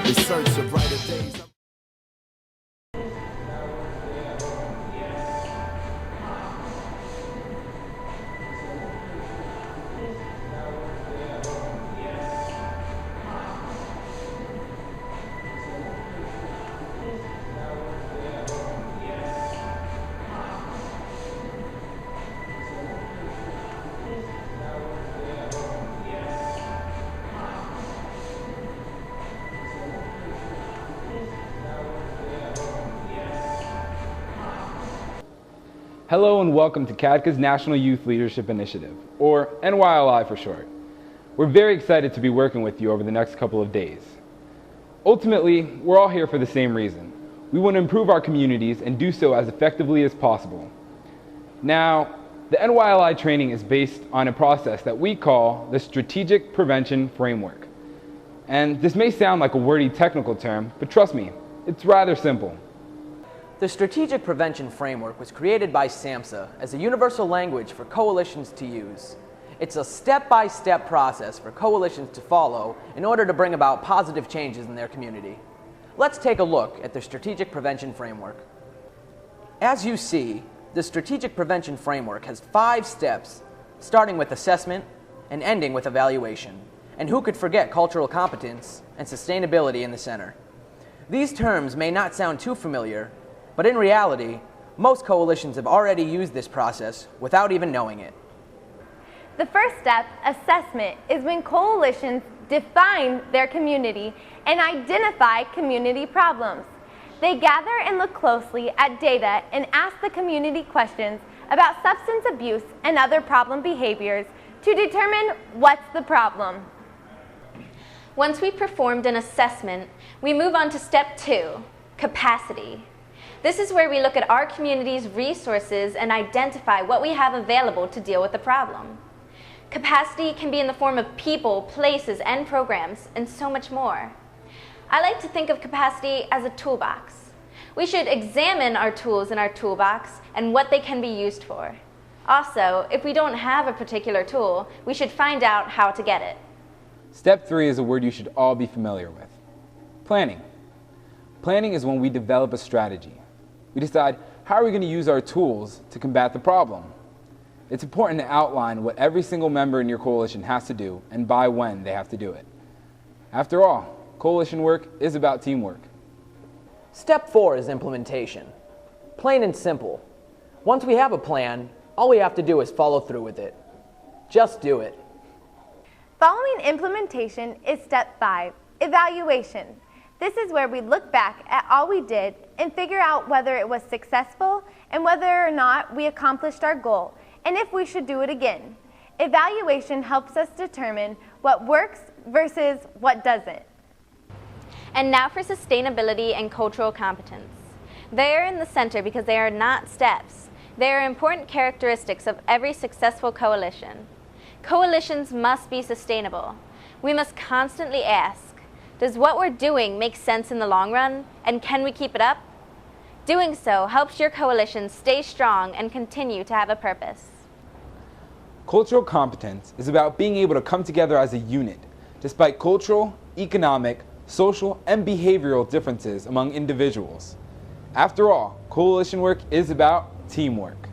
in search of brighter days. Hello and welcome to CADCA's National Youth Leadership Initiative, or NYLI for short. We're very excited to be working with you over the next couple of days. Ultimately, we're all here for the same reason. We want to improve our communities and do so as effectively as possible. Now, the NYLI training is based on a process that we call the Strategic Prevention Framework. And this may sound like a wordy technical term, but trust me, it's rather simple. The Strategic Prevention Framework was created by SAMHSA as a universal language for coalitions to use. It's a step-by-step process for coalitions to follow in order to bring about positive changes in their community. Let's take a look at the Strategic Prevention Framework. As you see, the Strategic Prevention Framework has 5 steps, starting with assessment and ending with evaluation. And who could forget cultural competence and sustainability in the center? These terms may not sound too familiar, but in reality, most coalitions have already used this process without even knowing it. The first step, assessment, is when coalitions define their community and identify community problems. They gather and look closely at data and ask the community questions about substance abuse and other problem behaviors to determine what's the problem. Once we've performed an assessment, we move on to step 2, capacity. This is where we look at our community's resources and identify what we have available to deal with the problem. Capacity can be in the form of people, places, and programs, and so much more. I like to think of capacity as a toolbox. We should examine our tools in our toolbox and what they can be used for. Also, if we don't have a particular tool, we should find out how to get it. Step 3 is a word you should all be familiar with. Planning. Planning is when we develop a strategy. We decide how are we going to use our tools to combat the problem. It's important to outline what every single member in your coalition has to do and by when they have to do it. After all, coalition work is about teamwork. Step 4 is implementation. Plain and simple. Once we have a plan, all we have to do is follow through with it. Just do it. Following implementation is step 5, evaluation. This is where we look back at all we did and figure out whether it was successful and whether or not we accomplished our goal, and if we should do it again. Evaluation helps us determine what works versus what doesn't. And now for sustainability and cultural competence. They are in the center because they are not steps. They are important characteristics of every successful coalition. Coalitions must be sustainable. We must constantly ask, does what we're doing make sense in the long run, and can we keep it up? Doing so helps your coalition stay strong and continue to have a purpose. Cultural competence is about being able to come together as a unit, despite cultural, economic, social, and behavioral differences among individuals. After all, coalition work is about teamwork.